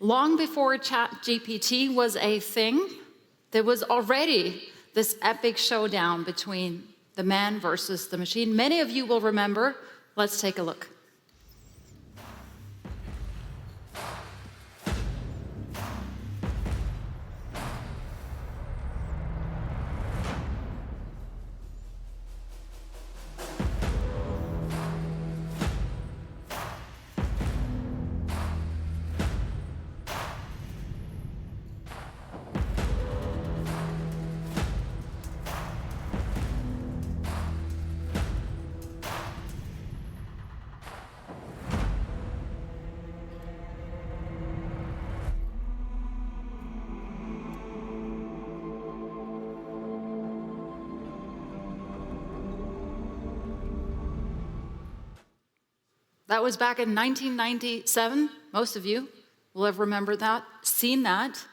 Long before ChatGPT was a thing, there was already this epic showdown between the man versus the machine. Many of you will remember. Let's take a look. That was back in 1997. Most of you will have remembered that, seen that,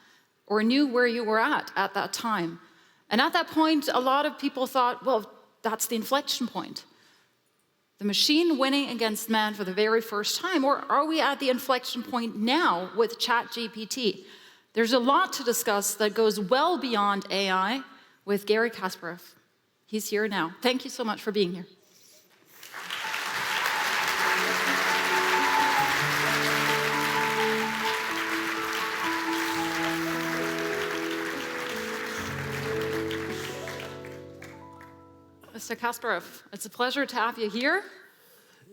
or knew where you were at that time. And at that point, a lot of people thought, well, that's the inflection point. The machine winning against man for the very first time, or are we at the inflection point now with ChatGPT? There's a lot to discuss that goes well beyond AI with Garry Kasparov. He's here now. Thank you so much for being here. Mr. Kasparov, it's a pleasure to have you here.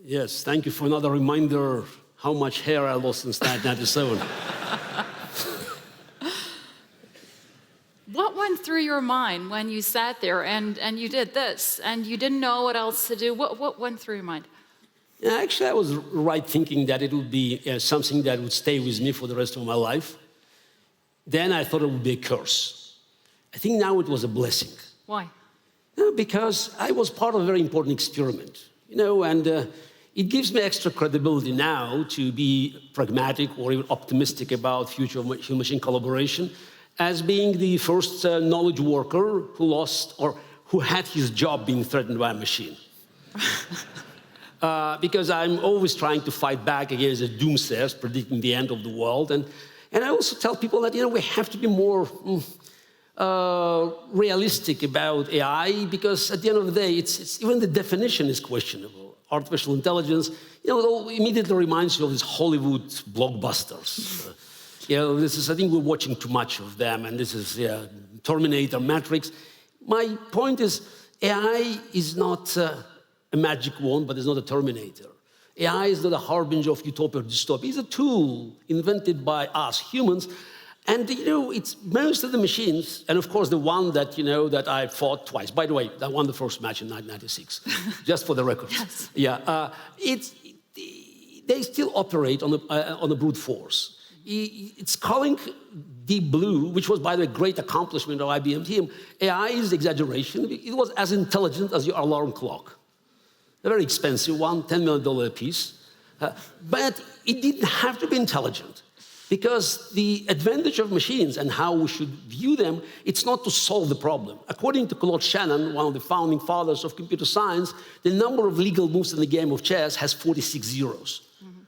Yes, thank you for another reminder how much hair I lost since 1997. What went through your mind when you sat there and you did this and you didn't know what else to do? What went through your mind? Yeah, actually, I was right thinking that it would be something that would stay with me for the rest of my life. Then I thought it would be a curse. I think now it was a blessing. Why? Because I was part of a very important experiment, and it gives me extra credibility now to be pragmatic or even optimistic about future human-machine collaboration as being the first knowledge worker who lost or who had his job being threatened by a machine. Because I'm always trying to fight back against the doomsayers predicting the end of the world. And I also tell people that, we have to be more realistic about AI, because at the end of the day, it's even the definition is questionable. Artificial intelligence, it immediately reminds you of these Hollywood blockbusters. I think we're watching too much of them, and this is Terminator, Matrix. My point is, AI is not a magic wand, but it's not a Terminator. AI is not a harbinger of utopia or dystopia. It's a tool invented by us humans. And, it's most of the machines, and of course the one that, that I fought twice. By the way, I won the first match in 1996, just for the record. Yes. Yeah, they still operate on the brute force. It's calling Deep Blue, which was, by the way, a great accomplishment of IBM team. AI is exaggeration. It was as intelligent as your alarm clock. A very expensive one, $10 million a piece. But it didn't have to be intelligent. Because the advantage of machines and how we should view them, it's not to solve the problem. According to Claude Shannon, one of the founding fathers of computer science, the number of legal moves in the game of chess has 46 zeros,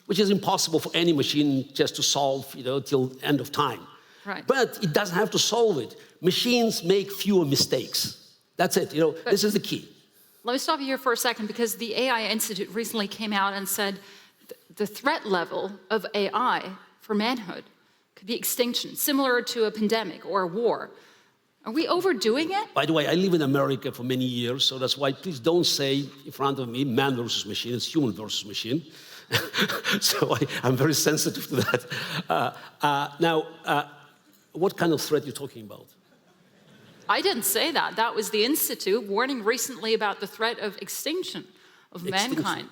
which is impossible for any machine just to solve, till end of time. Right. But it doesn't have to solve it. Machines make fewer mistakes. That's it. This is the key. Let me stop you here for a second, because the AI Institute recently came out and said the threat level of AI for manhood could be extinction, similar to a pandemic or a war. Are we overdoing it? By the way, I live in America for many years, so that's why please don't say in front of me man versus machine, it's human versus machine. So I'm very sensitive to that. Now, what kind of threat are you talking about? I didn't say that. That was the Institute warning recently about the threat of extinction of mankind.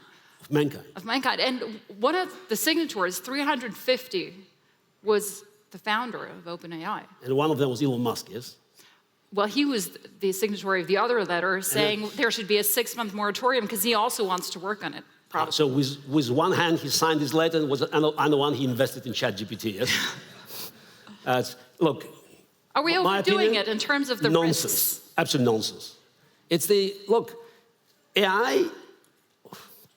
Of mankind. And one of the signatories, 350, was the founder of OpenAI. And one of them was Elon Musk, yes? Well, he was the signatory of the other letter saying there should be a 6-month moratorium because he also wants to work on it. Probably. So with one hand, he signed his letter, and on the one, he invested in ChatGPT, yes? Look. Are we overdoing it in terms of the nonsense. risks? Absolute nonsense. Look, AI,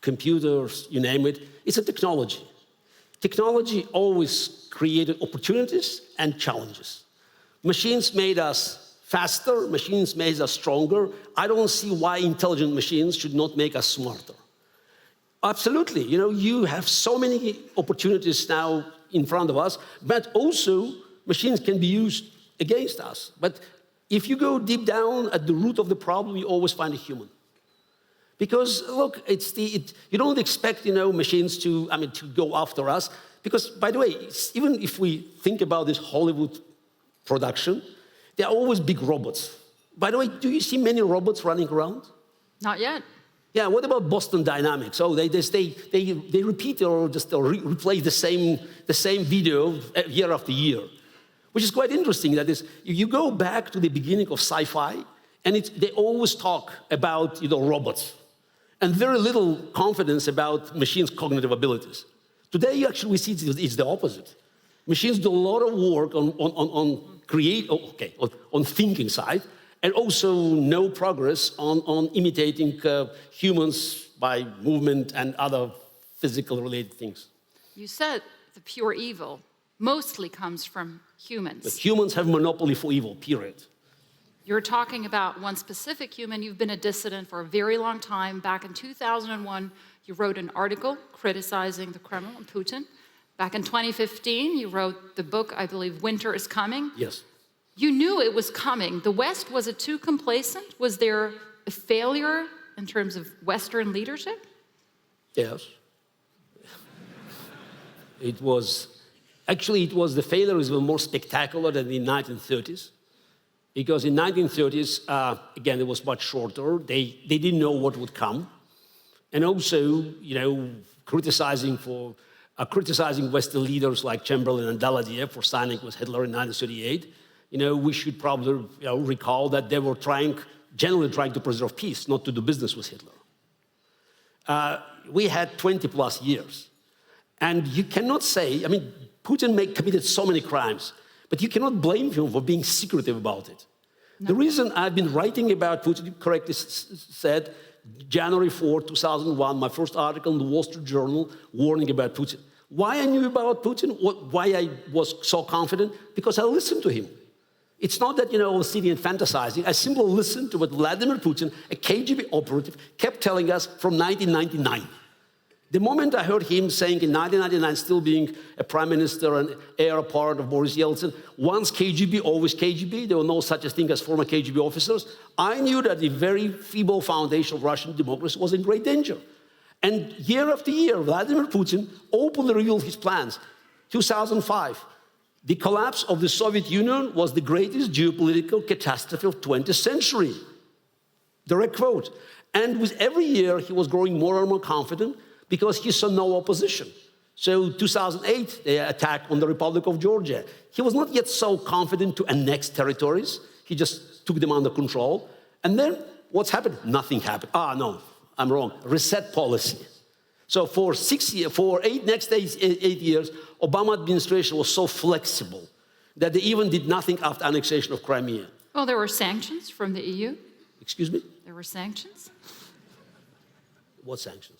computers, you name it, it's a technology. Technology always created opportunities and challenges. Machines made us faster, machines made us stronger. I don't see why intelligent machines should not make us smarter. Absolutely, you have so many opportunities now in front of us, but also machines can be used against us. But if you go deep down at the root of the problem, you always find a human. Because look, you don't expect machines to go after us. Because by the way, even if we think about this Hollywood production, they're always big robots. By the way, do you see many robots running around? Not yet. Yeah, what about Boston Dynamics? Oh, they repeat or just replay the same video year after year, which is quite interesting. That is, you go back to the beginning of sci-fi, and they always talk about robots, and very little confidence about machines' cognitive abilities. Today, actually, we see it's the opposite. Machines do a lot of work on thinking side, and also no progress on imitating humans by movement and other physical-related things. You said the pure evil mostly comes from humans. But humans have monopoly for evil, period. You're talking about one specific human. You've been a dissident for a very long time. Back in 2001, you wrote an article criticizing the Kremlin and Putin. Back in 2015, you wrote the book, I believe, Winter is Coming. Yes. You knew it was coming. The West, was it too complacent? Was there a failure in terms of Western leadership? Yes. The failure was even more spectacular than in the 1930s. Because in 1930s, again, it was much shorter. They didn't know what would come. And also, criticizing Western leaders like Chamberlain and Daladier for signing with Hitler in 1938. We should probably recall that they were generally trying to preserve peace, not to do business with Hitler. We had 20 plus years. And you cannot say, Putin committed so many crimes, but you cannot blame him for being secretive about it. No. The reason I've been writing about Putin, you correctly said, January 4, 2001, my first article in the Wall Street Journal warning about Putin. Why I knew about Putin, why I was so confident? Because I listened to him. It's not that, I was sitting and fantasizing. I simply listened to what Vladimir Putin, a KGB operative, kept telling us from 1999. The moment I heard him saying in 1999, still being a prime minister and heir apparent of Boris Yeltsin, once KGB, always KGB, there was no such a thing as former KGB officers, I knew that the very feeble foundation of Russian democracy was in great danger. And year after year, Vladimir Putin openly revealed his plans. 2005, the collapse of the Soviet Union was the greatest geopolitical catastrophe of the 20th century. Direct quote. And with every year, he was growing more and more confident because he saw no opposition. So 2008, the attack on the Republic of Georgia. He was not yet so confident to annex territories. He just took them under control. And then what's happened? Nothing happened. No, I'm wrong. Reset policy. So for 8 years, Obama administration was so flexible that they even did nothing after annexation of Crimea. Well, there were sanctions from the EU. Excuse me? There were sanctions. What sanctions?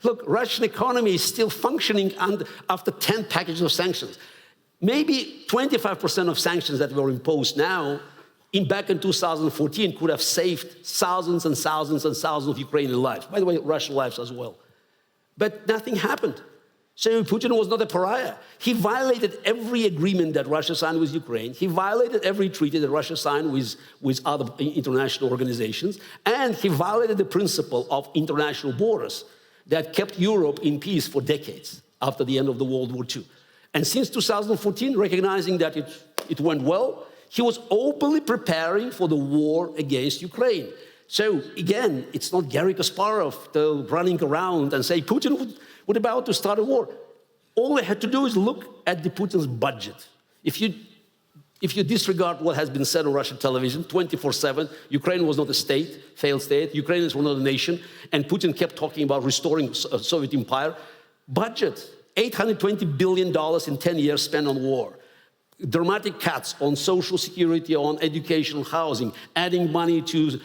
Look, Russian economy is still functioning after 10 packages of sanctions. Maybe 25% of sanctions that were imposed now, back in 2014, could have saved thousands and thousands and thousands of Ukrainian lives. By the way, Russian lives as well. But nothing happened. So Putin was not a pariah. He violated every agreement that Russia signed with Ukraine. He violated every treaty that Russia signed with other international organizations. And he violated the principle of international borders that kept Europe in peace for decades after the end of the World War II. And since 2014, recognizing that it went well, he was openly preparing for the war against Ukraine. So again, it's not Garry Kasparov running around and say Putin would about to start a war. All they had to do is look at the Putin's budget. If you disregard what has been said on Russian television 24/7, Ukraine was not a state, failed state, Ukrainians were not a nation, and Putin kept talking about restoring Soviet empire. Budget, $820 billion in 10 years spent on war. Dramatic cuts on social security, on education, housing, adding money to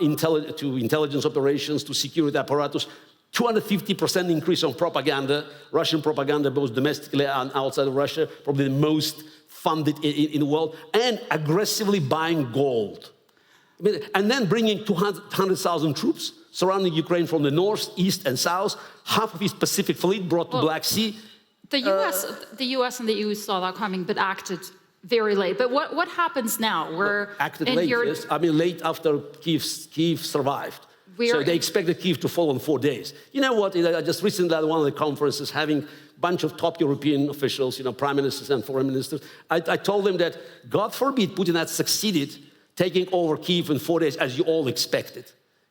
intelligence operations, to security apparatus. 250% increase on propaganda, Russian propaganda, both domestically and outside of Russia, probably the most funded in the world, and aggressively buying gold. I mean, and then bringing 200,000 troops, surrounding Ukraine from the north, east, and south, half of his Pacific fleet brought to Black Sea. The U.S. and the EU saw that coming, but acted very late. But what happens now? We're acted late, yes. I mean, late after Kyiv survived. So they expected Kyiv to fall in 4 days. You know what? I just recently at one of the conferences, having a bunch of top European officials, prime ministers and foreign ministers, I told them that, God forbid, Putin had succeeded taking over Kyiv in 4 days, as you all expected.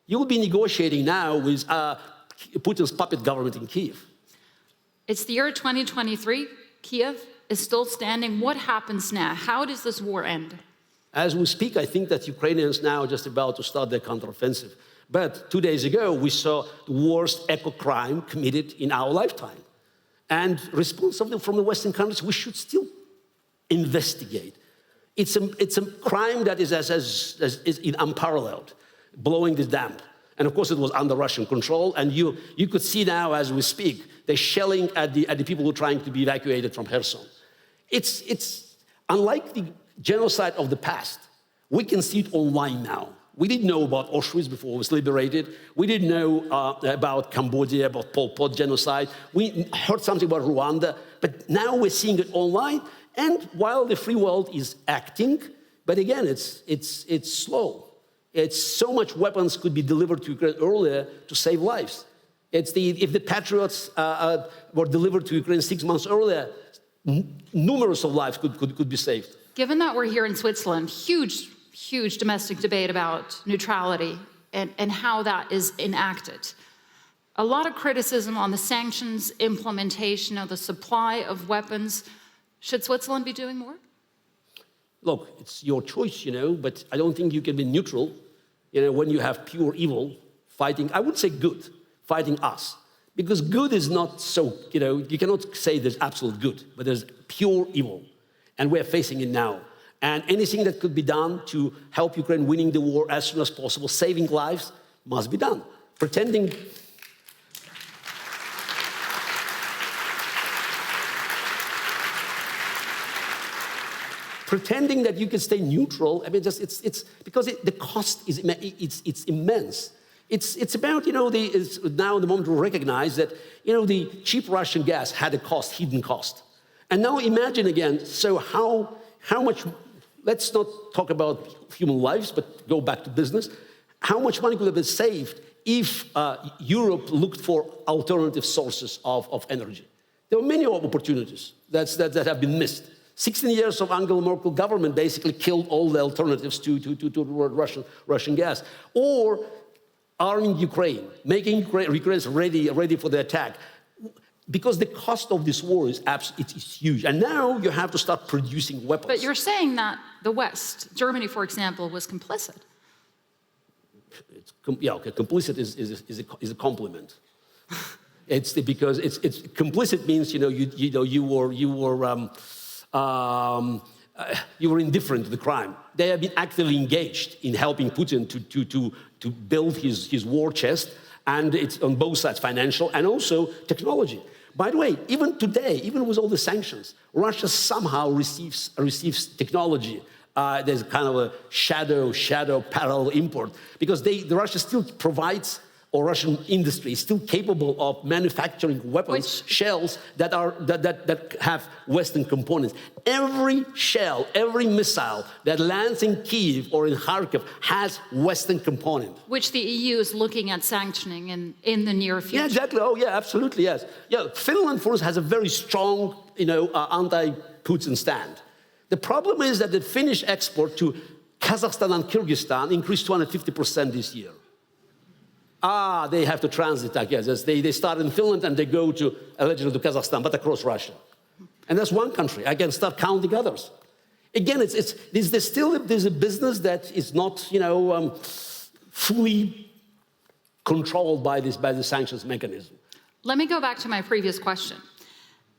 You will be negotiating now with Putin's puppet government in Kyiv. It's the year 2023. Kyiv is still standing. What happens now? How does this war end? As we speak, I think that Ukrainians now are just about to start their counteroffensive. But 2 days ago, we saw the worst eco-crime committed in our lifetime. And response from the Western countries, we should still investigate. It's a crime that is unparalleled, blowing the damp. And of course, it was under Russian control. And you could see now, as we speak, they're shelling at the people who are trying to be evacuated from Kherson. It's unlike the genocide of the past. We can see it online now. We didn't know about Auschwitz before it was liberated. We didn't know about Cambodia, about Pol Pot genocide. We heard something about Rwanda, but now we're seeing it online. And while the free world is acting, but again, it's slow. It's so much weapons could be delivered to Ukraine earlier to save lives. If the Patriots were delivered to Ukraine 6 months earlier, numerous of lives could be saved. Given that we're here in Switzerland, huge domestic debate about neutrality and how that is enacted. A lot of criticism on the sanctions implementation of the supply of weapons. Should Switzerland be doing more? Look, it's your choice, but I don't think you can be neutral, when you have pure evil fighting, I would say good, fighting us. Because good is not so, you cannot say there's absolute good, but there's pure evil. And we're facing it now. And anything that could be done to help Ukraine winning the war as soon as possible, saving lives, must be done. Pretending that you can stay neutral, I mean, it's because the cost is immense. It's about, now the moment we recognize that, the cheap Russian gas had a cost, hidden cost. And now imagine again, so how much, let's not talk about human lives, but go back to business. How much money could have been saved if Europe looked for alternative sources of energy? There were many opportunities that have been missed. 16 years of Angela Merkel government basically killed all the alternatives to Russian gas. Or arming Ukraine, making Ukraine ready for the attack. Because the cost of this war is it's huge. And now you have to start producing weapons. But you're saying that the West, Germany, for example, was complicit. Complicit is a compliment. Because complicit means, you were indifferent to the crime. They have been actively engaged in helping Putin to build his war chest, and it's on both sides, financial and also technology. By the way, even today, even with all the sanctions, Russia somehow receives technology. There's kind of a shadow parallel import, because Russia still provides, or Russian industry is still capable of manufacturing weapons, shells that have Western components. Every shell, every missile that lands in Kyiv or in Kharkiv has Western component. Which the EU is looking at sanctioning in the near future. Yeah, exactly. Oh, yeah, absolutely, yes. Yeah, Finland, for us, has a very strong, anti-Putin stand. The problem is that the Finnish export to Kazakhstan and Kyrgyzstan increased 250% this year. They have to transit, I guess. They start in Finland and they go allegedly to Kazakhstan, but across Russia. And that's one country. I can start counting others. Again, there's a business that is not, fully controlled by the sanctions mechanism. Let me go back to my previous question.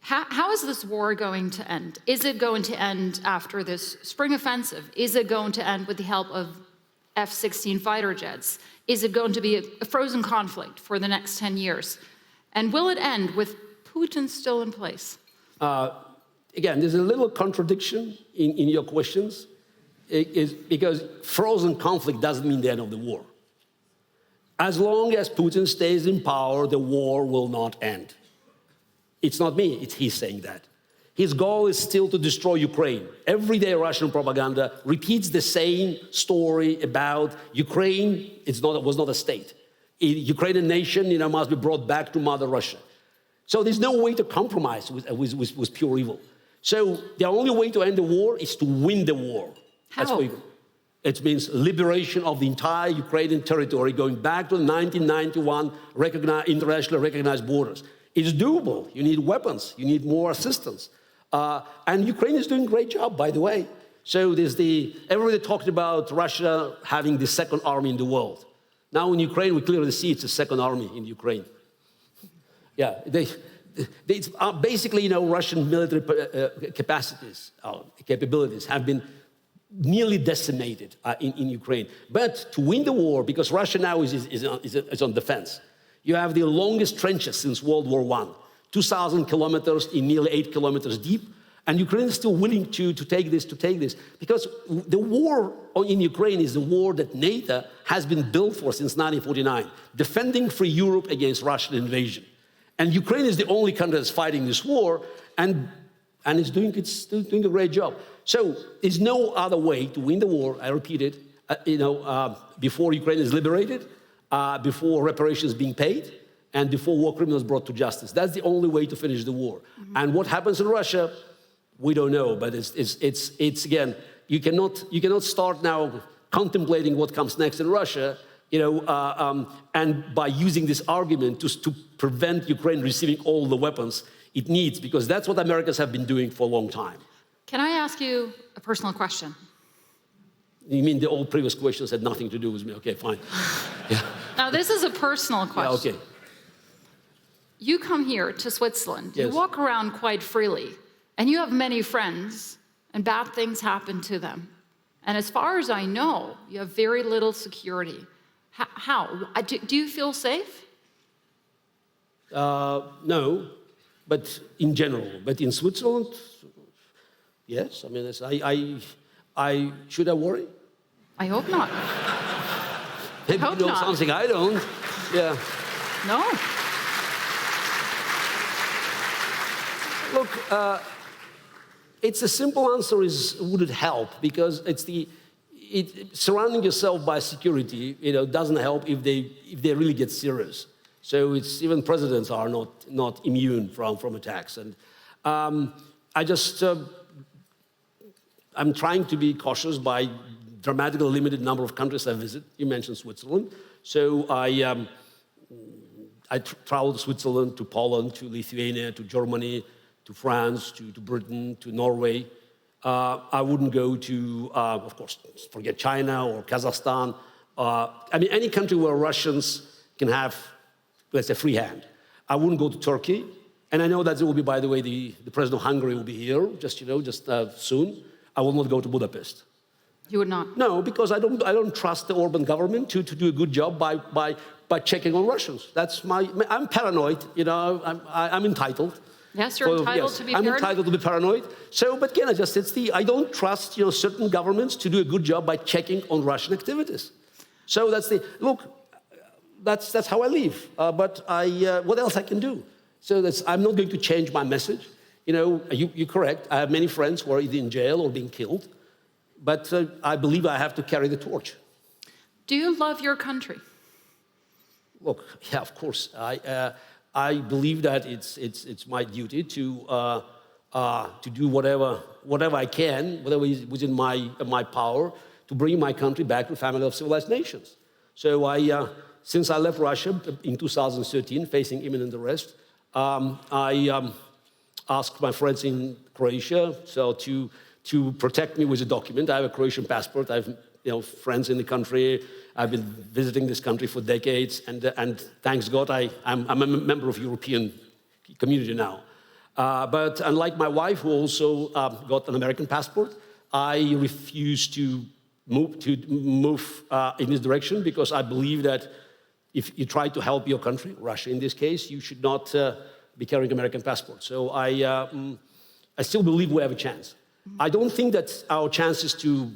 How is this war going to end? Is it going to end after this spring offensive? Is it going to end with the help of F-16 fighter jets? Is it going to be a frozen conflict for the next 10 years? And will it end with Putin still in place? Again, there's a little contradiction in your questions, because frozen conflict doesn't mean the end of the war. As long as Putin stays in power, the war will not end. It's not me, it's he saying that. His goal is still to destroy Ukraine. Every day Russian propaganda repeats the same story about Ukraine. Was not a state. A Ukrainian nation, must be brought back to Mother Russia. So there's no way to compromise with pure evil. So the only way to end the war is to win the war. How? It means liberation of the entire Ukrainian territory, going back to 1991 internationally recognized borders. It's doable. You need weapons. You need more assistance. And Ukraine is doing a great job, by the way. So everybody talked about Russia having the second army in the world. Now in Ukraine, we clearly see it's the second army in Ukraine. Yeah, basically, Russian military capabilities have been nearly decimated in Ukraine. But to win the war, because Russia now is on defense, you have the longest trenches since World War I, 2,000 kilometers in nearly 8 kilometers deep, and Ukraine is still willing to take this, because the war in Ukraine is the war that NATO has been built for since 1949, defending free Europe against Russian invasion. And Ukraine is the only country that's fighting this war, and it's doing a great job. So there's no other way to win the war, I repeat it, before Ukraine is liberated, before reparations being paid, and before war criminals brought to justice. That's the only way to finish the war. Mm-hmm. And what happens in Russia, we don't know. But it's again, you cannot start now contemplating what comes next in Russia, and by using this argument to prevent Ukraine receiving all the weapons it needs, because that's what Americans have been doing for a long time. Can I ask you a personal question? You mean all previous questions had nothing to do with me? Okay, fine. Yeah. Now, this is a personal question. Yeah, okay. You come here to Switzerland, Yes. You walk around quite freely, and you have many friends, and bad things happen to them. And as far as I know, you have very little security. How? Do you feel safe? No, but in general. But in Switzerland, yes. I mean, should I worry? I hope not. Maybe you know something I don't. Yeah. No. Look, it's a simple answer would it help? Because surrounding yourself by security, doesn't help if they really get serious. So even presidents are not immune from attacks. And I'm trying to be cautious by dramatically limited number of countries I visit. You mentioned Switzerland. So I traveled to Switzerland, to Poland, to Lithuania, to Germany, to France, to Britain, to Norway. I wouldn't go to, of course, forget China or Kazakhstan. Any country where Russians can have, let's say, free hand. I wouldn't go to Turkey. And I know that there will be, by the way, the president of Hungary will be here, just soon. I will not go to Budapest. You would not? No, because I don't trust the Orban government to do a good job by checking on Russians. I'm paranoid, I'm entitled. Yes, you're entitled to be paranoid. I'm entitled to be paranoid. So, but again, I don't trust, certain governments to do a good job by checking on Russian activities. So that's how I live. But what else I can do? So I'm not going to change my message. You're correct. I have many friends who are either in jail or being killed. But I believe I have to carry the torch. Do you love your country? Look, yeah, of course. I believe that it's my duty to do whatever I can, whatever is within my power, to bring my country back to the family of civilized nations. So since I left Russia in 2013, facing imminent arrest, I asked my friends in Croatia to protect me with a document. I have a Croatian passport. I have friends in the country. I've been visiting this country for decades, and thanks God, I'm a member of European community now. But unlike my wife, who also got an American passport, I refuse to move in this direction, because I believe that if you try to help your country, Russia in this case, you should not be carrying American passport. So I still believe we have a chance. I don't think that our chances to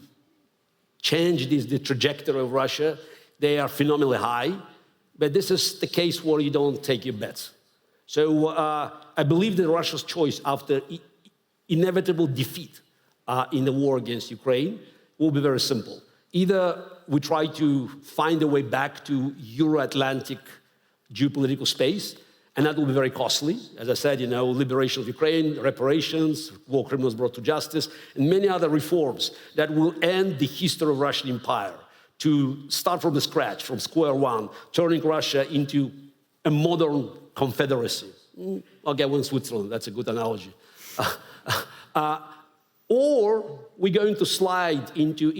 change the trajectory of Russia, they are phenomenally high, but this is the case where you don't take your bets. So I believe that Russia's choice after inevitable defeat in the war against Ukraine will be very simple. Either we try to find a way back to Euro-Atlantic geopolitical space, and that will be very costly. As I said, liberation of Ukraine, reparations, war criminals brought to justice, and many other reforms that will end the history of Russian empire, to start from the scratch, from square one, turning Russia into a modern confederacy. I'll get one in Switzerland, that's a good analogy. Or we're going to slide into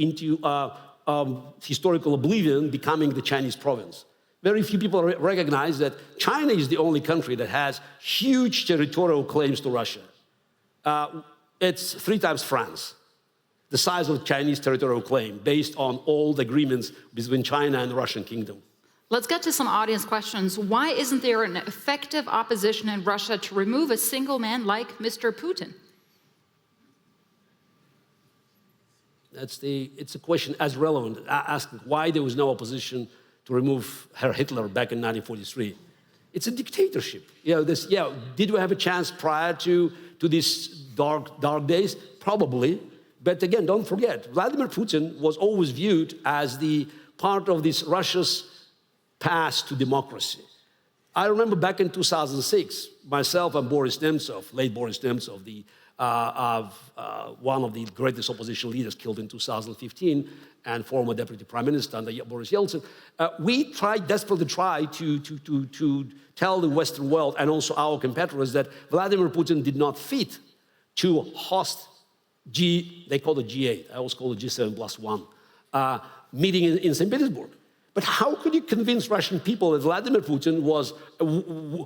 historical oblivion, becoming the Chinese province. Very few people recognize that China is the only country that has huge territorial claims to Russia. It's 3 times France, the size of Chinese territorial claim, based on all the agreements between China and the Russian kingdom. Let's get to some audience questions. Why isn't there an effective opposition in Russia to remove a single man like Mr. Putin? It's a question as relevant, asking why there was no opposition to remove Herr Hitler back in 1943. It's a dictatorship. Did we have a chance prior to these dark days? Probably. But again, don't forget, Vladimir Putin was always viewed as the part of this Russia's path to democracy. I remember back in 2006, myself and Boris Nemtsov, late Boris Nemtsov, one of the greatest opposition leaders killed in 2015, and former deputy prime minister under Boris Yeltsin, we desperately tried to tell the Western world and also our competitors that Vladimir Putin did not fit to host they call it G8, I always call it G7+1, meeting in St. Petersburg. But how could you convince Russian people that Vladimir Putin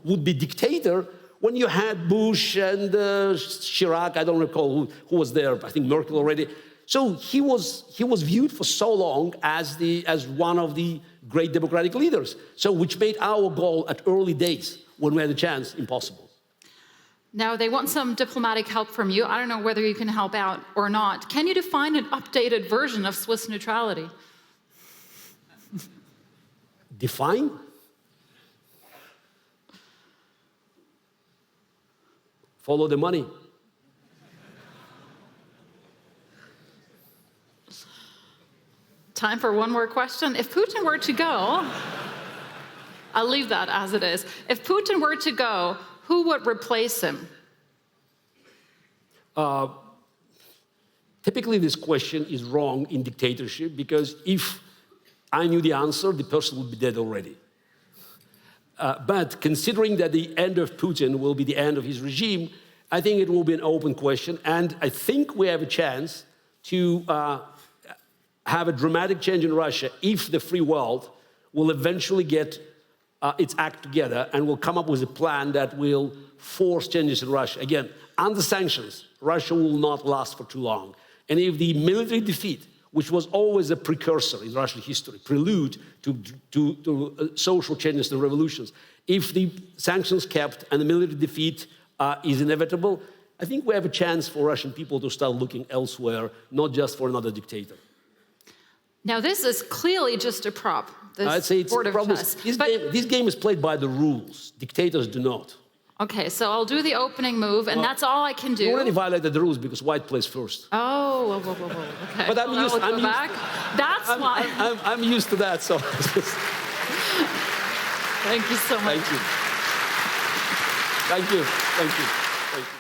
would be dictator when you had Bush and Chirac? I don't recall who was there, I think Merkel already. So he was viewed for so long as one of the great democratic leaders. So which made our goal at early days, when we had a chance, impossible. Now, they want some diplomatic help from you. I don't know whether you can help out or not. Can you define an updated version of Swiss neutrality? Define? Follow the money. Time for one more question. If Putin were to go, I'll leave that as it is. If Putin were to go, who would replace him? Typically, this question is wrong in dictatorship, because if I knew the answer, the person would be dead already. But considering that the end of Putin will be the end of his regime, I think it will be an open question. And I think we have a chance to have a dramatic change in Russia if the free world will eventually get its act together and will come up with a plan that will force changes in Russia. Again, under sanctions, Russia will not last for too long. And if the military defeat, which was always a precursor in Russian history, prelude to social changes and revolutions, if the sanctions kept and the military defeat is inevitable, I think we have a chance for Russian people to start looking elsewhere, not just for another dictator. Now, this is clearly just a prop. I'd say it's a problem. This game is played by the rules. Dictators do not. Okay, so I'll do the opening move, and that's all I can do. You already violated the rules because white plays first. Oh, okay. But I'm used to that, so. Thank you so much. Thank you. Thank you. Thank you. Thank you.